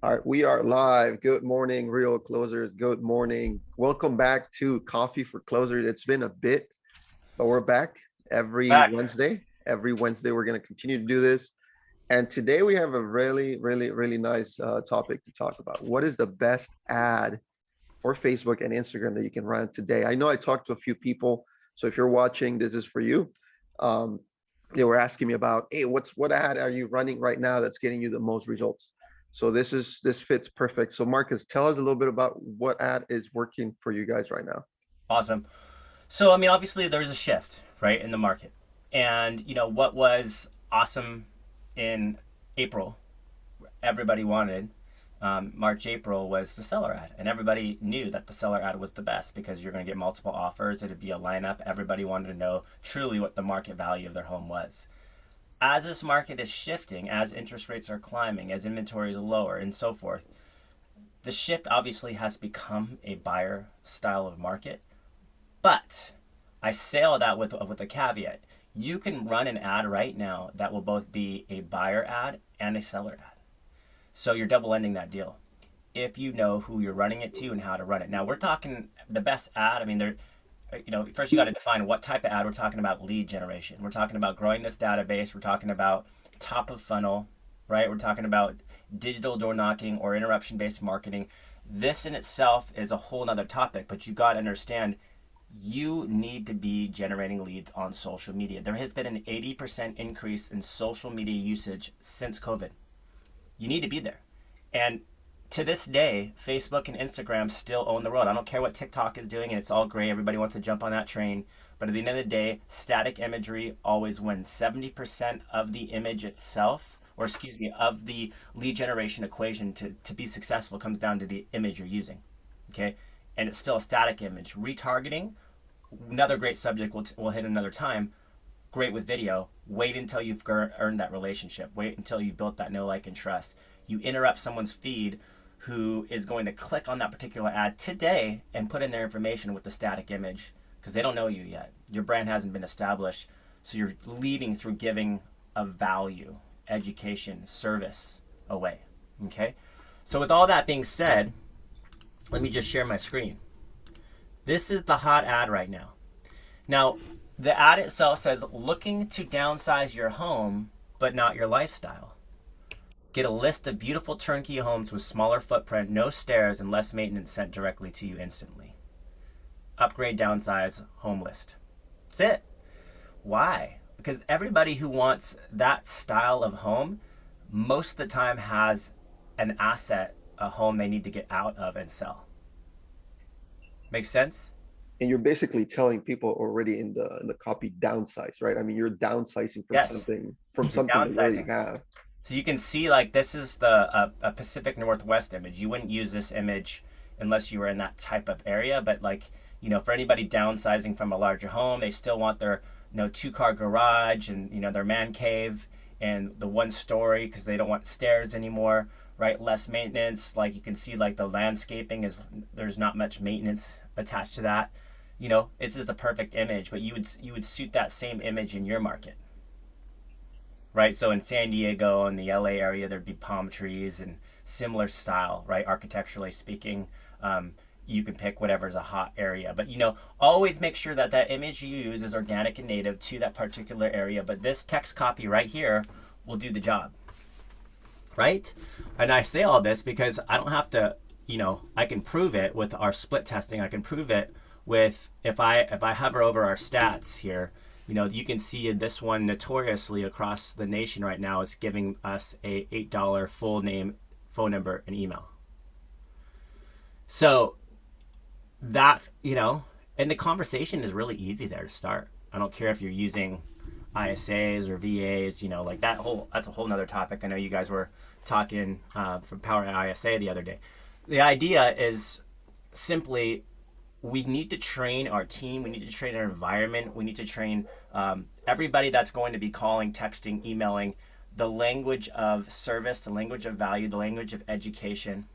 All right, we are live. Good morning, real closers. Good morning. Welcome back to Coffee for Closers. It's been a bit, but we're back every Back. Wednesday. Every Wednesday, we're going to continue to do this. And today we have a really nice topic to talk about. What is the best ad for Facebook and Instagram that you can run today? I know I talked to a few people, so if you're watching, this is for you. Um, they were asking me about, hey, what ad are you running right now that's getting you the most results? So this fits perfect. So Marcus, tell us a little bit about what ad is working for you guys right now. Awesome. So, I mean, obviously there's a shift, right, in the market. And, what was awesome in April, everybody wanted, March, April was the seller ad. And everybody knew that the seller ad was the best because you're going to get multiple offers. It'd be a lineup. Everybody wanted to know truly what the market value of their home was. As this market is shifting, as interest rates are climbing, as inventory is lower, and so forth, the shift obviously has become a buyer style of market. But I say all that with a caveat. You can run an ad right now that will both be a buyer ad and a seller ad. So you're double ending that deal if you know who you're running it to and how to run it. Now we're talking the best ad. I mean, first you got to define what type of ad. We're talking about lead generation. We're talking about growing this database. We're talking about top of funnel, right? We're talking about digital door knocking or interruption based marketing. This in itself is a whole nother topic, but you got to understand you need to be generating leads on social media. There has been an 80% increase in social media usage since COVID. You need to be there. And to this day, Facebook and Instagram still own the world. I don't care what TikTok is doing, and it's all great. Everybody wants to jump on that train. But at the end of the day, static imagery always wins. 70% of the image itself, or excuse me, of the lead generation equation to be successful comes down to the image you're using. Okay? And it's still a static image. Retargeting, another great subject we'll hit another time. Great with video. Wait until you've earned that relationship. Wait until you've built that know, like, and trust. You interrupt someone's feed who is going to click on that particular ad today and put in their information with the static image because they don't know you yet. Your brand hasn't been established. So you're leading through giving a value, education, service away. Okay? So with all that being said, let me just share my screen. This is the hot ad right now. Now, the ad itself says, looking to downsize your home, but not your lifestyle. Get a list of beautiful turnkey homes with smaller footprint, no stairs, and less maintenance sent directly to you instantly. Upgrade, downsize, home list. That's it. Why? Because everybody who wants that style of home, most of the time has an asset, a home they need to get out of and sell. Make sense? And you're basically telling people already in the copy downsize, right? I mean, you're downsizing from Yes. something that you already Downsizing. have. So you can see like this is the a Pacific Northwest image. You wouldn't use this image unless you were in that type of area. But like, for anybody downsizing from a larger home, they still want their, 2-car garage and, their man cave and the one story because they don't want stairs anymore, right? Less maintenance. Like you can see like the landscaping there's not much maintenance attached to that. It's just a perfect image, but you would suit that same image in your market, right? So in San Diego and the LA area, there'd be palm trees and similar style, right? Architecturally speaking, you can pick whatever's a hot area, but always make sure that that image you use is organic and native to that particular area. But this text copy right here will do the job, right? And I say all this because I don't have to, I can prove it with our split testing. I can prove it with if I hover over our stats here. You can see this one notoriously across the nation right now is giving us a $8 full name, phone number, and email. So that, and the conversation is really easy there to start. I don't care if you're using ISAs or VAs, like that's a whole nother topic. I know you guys were talking from Power ISA the other day. The idea is simply we need to train our team. We need to train our environment. We need to train everybody that's going to be calling, texting, emailing, the language of service, the language of value, the language of education,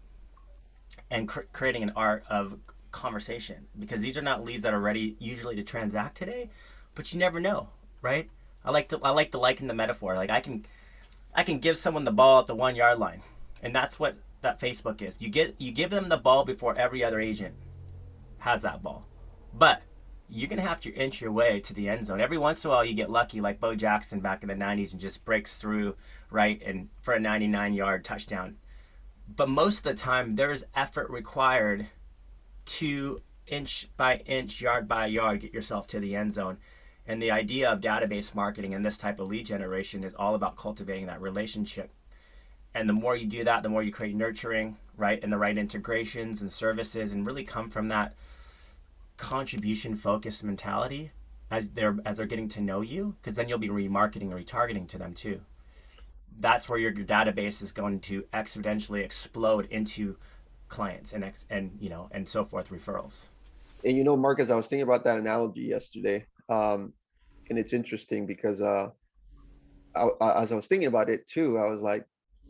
and creating an art of conversation. Because these are not leads that are ready usually to transact today, but you never know, right? I like to liken the metaphor. Like I can give someone the ball at the 1 yard line, and that's what that Facebook is. You give them the ball before every other agent has that ball. But you're gonna have to inch your way to the end zone. Every once in a while, you get lucky, like Bo Jackson back in the '90s, and just breaks through right and for a 99-yard touchdown. But most of the time, there's effort required to inch by inch, yard by yard, get yourself to the end zone. And the idea of database marketing and this type of lead generation is all about cultivating that relationship. And the more you do that, the more you create nurturing, right, and the right integrations and services, and really come from that contribution focused mentality as they're getting to know you, because then you'll be remarketing and retargeting to them too. That's where your database is going to exponentially explode into clients and so forth, referrals. And Marcus, I was thinking about that analogy yesterday. And it's interesting because as I was thinking about it too, I was like,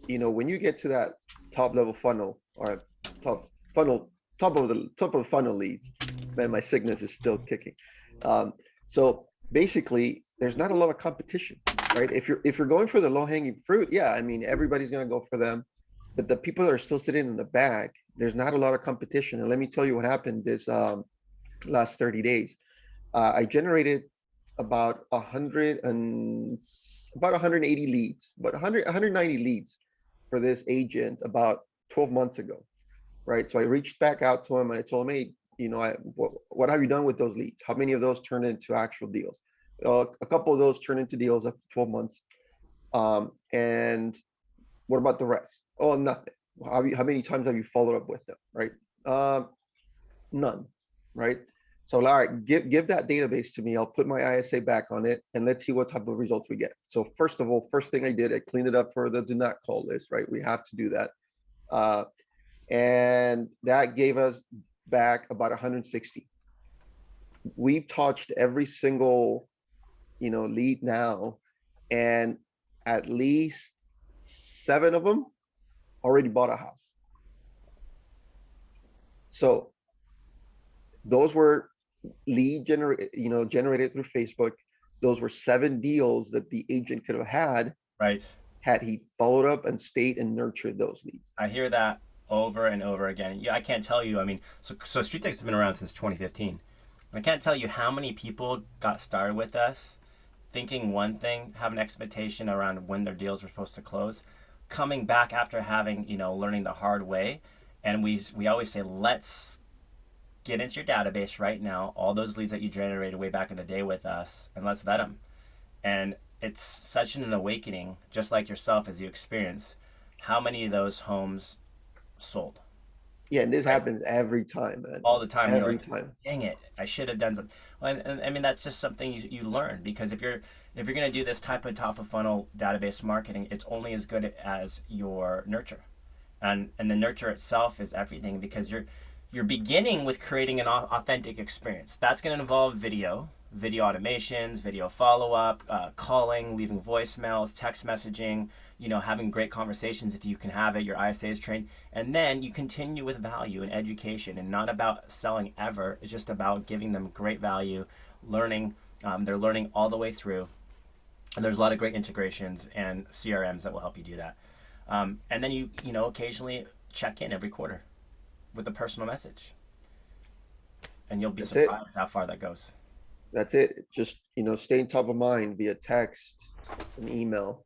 when you get to that top level funnel or top funnel, top of the funnel leads, man, my sickness is still kicking. So basically, there's not a lot of competition, right? If you're going for the low hanging fruit, yeah, I mean, everybody's gonna go for them. But the people that are still sitting in the back, there's not a lot of competition. And let me tell you what happened this last 30 days. I generated about 180 leads, but 190 leads for this agent about 12 months ago, right? So I reached back out to him and I told him, hey, what have you done with those leads? How many of those turned into actual deals? A couple of those turned into deals after 12 months. And what about the rest? Oh, nothing. How many times have you followed up with them, right? None, right? So, all right, give that database to me. I'll put my ISA back on it, and let's see what type of results we get. So, first of all, first thing I did, I cleaned it up for the do not call list, right? We have to do that. And that gave us back about 160. We've touched every single, lead now, and at least 7 of them already bought a house. So those were generated through Facebook. Those were 7 deals that the agent could have had, right, had he followed up and stayed and nurtured those leads. I hear that over and over again. Yeah, I can't tell you. I mean, so StreetText has been around since 2015. I can't tell you how many people got started with us thinking one thing, have an expectation around when their deals were supposed to close, coming back after having, learning the hard way. And we always say, let's get into your database right now, all those leads that you generated way back in the day with us, and let's vet them. And it's such an awakening, just like yourself as you experience, how many of those homes sold. Yeah, and this happens every time, man. All the time. Every Like, time. dang it, I should have done something. Well, and I mean, that's just something you learn, because if you're going to do this type of top of funnel database marketing, it's only as good as your nurture, and the nurture itself is everything, because you're beginning with creating an authentic experience. That's going to involve video automations, video follow-up, calling, leaving voicemails, text messaging, having great conversations if you can have it, your ISA is trained. And then you continue with value and education, and not about selling ever. It's just about giving them great value, learning. They're learning all the way through. And there's a lot of great integrations and CRMs that will help you do that. And then you occasionally check in every quarter with a personal message. And you'll be surprised how far that goes. That's it. Just, staying top of mind via text and email,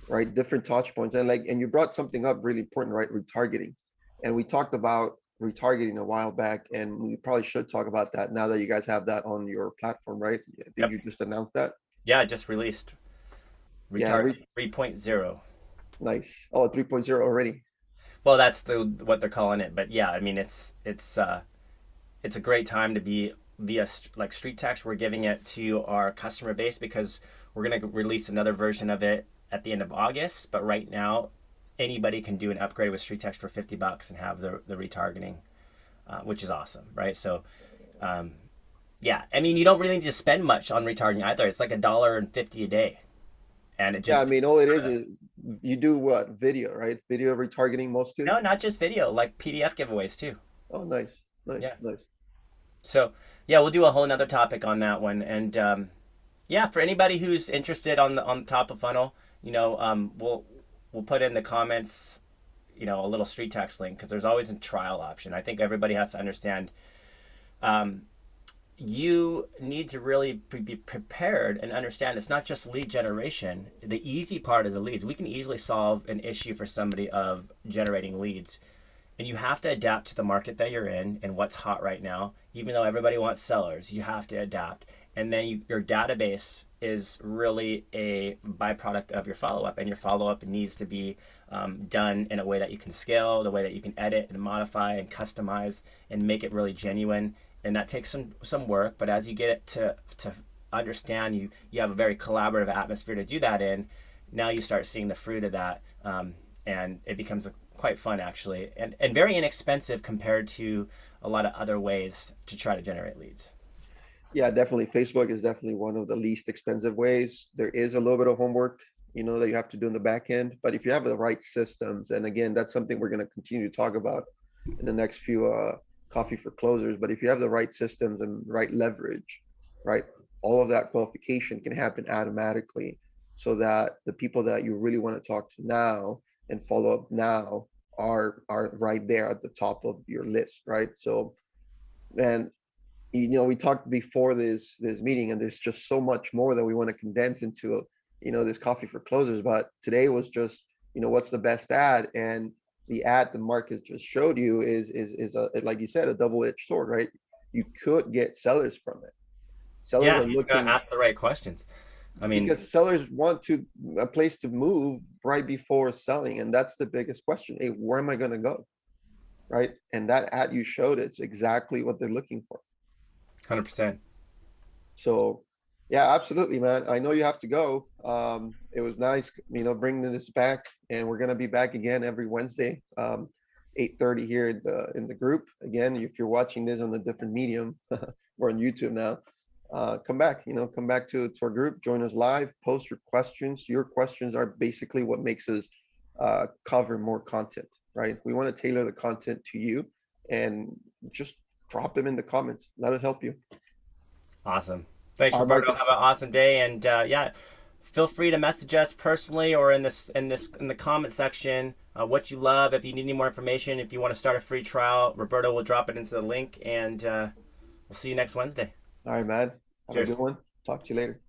right? Different touch points. And you brought something up really important, right? Retargeting. And we talked about retargeting a while back, and we probably should talk about that now that you guys have that on your platform, right? I think Yep. you just announced that. Yeah, I just released Retargeting 3.0. Nice. Oh, 3.0 already. Well, that's what they're calling it. But yeah, I mean, it's a great time to be via like StreetText. We're giving it to our customer base because we're going to release another version of it at the end of August. But right now, anybody can do an upgrade with StreetText for $50 and have the retargeting, which is awesome, right? So, yeah, I mean, you don't really need to spend much on retargeting either. It's like $1.50 a day, and it just, Yeah, I mean, all it is you do what? Video, right? Video retargeting mostly? no, not just video, like PDF giveaways too. Oh, nice. Yeah. Nice. So yeah, we'll do a whole nother topic on that one. And yeah, for anybody who's interested on the top of funnel, we'll put in the comments, a little street text link, because there's always a trial option. I think everybody has to understand, um, you need to really be prepared and understand it's not just lead generation. The easy part is the leads. We can easily solve an issue for somebody of generating leads. And you have to adapt to the market that you're in and what's hot right now. Even though everybody wants sellers, you have to adapt. And then your database is really a byproduct of your follow-up, and your follow-up needs to be done in a way that you can scale, the way that you can edit and modify and customize and make it really genuine. And that takes some work, but as you get it to understand, you have a very collaborative atmosphere to do that in. Now you start seeing the fruit of that, and it becomes quite fun, actually, and very inexpensive compared to a lot of other ways to try to generate leads. Yeah, definitely. Facebook is definitely one of the least expensive ways. There is a little bit of homework, that you have to do in the back end. But if you have the right systems, and again, that's something we're going to continue to talk about in the next few coffee for closers. But if you have the right systems and right leverage, right, all of that qualification can happen automatically, so that the people that you really want to talk to now and follow up now are right there at the top of your list, right? So, and we talked before this meeting, and there's just so much more that we want to condense into this coffee for closers. But today was just what's the best ad, and the ad that Marcus just showed you is like you said, a double-edged sword, right? You could get sellers from it. Sellers Yeah, are you gotta looking, ask the right questions. I mean, because sellers want a place to move right before selling, and that's the biggest question. Hey, where am I going to go, right? And that ad you showed, it's exactly what they're looking for. 100%. So yeah, absolutely, man. I know you have to go. It was nice, bringing this back, and we're gonna be back again every Wednesday, 8:30 here in the group. Again, if you're watching this on a different medium, we're on YouTube now. Come back, come back to our group, join us live, post your questions. Your questions are basically what makes us cover more content, right? We want to tailor the content to you, and just drop them in the comments. Let us help you. Awesome. Thanks, All right, Roberto. Have Marcus. an awesome day, and yeah, feel free to message us personally or in the comment section what you love. If you need any more information, if you want to start a free trial, Roberto will drop it into the link, and we'll see you next Wednesday. All right, man. Have a good Cheers. one. Talk to you later.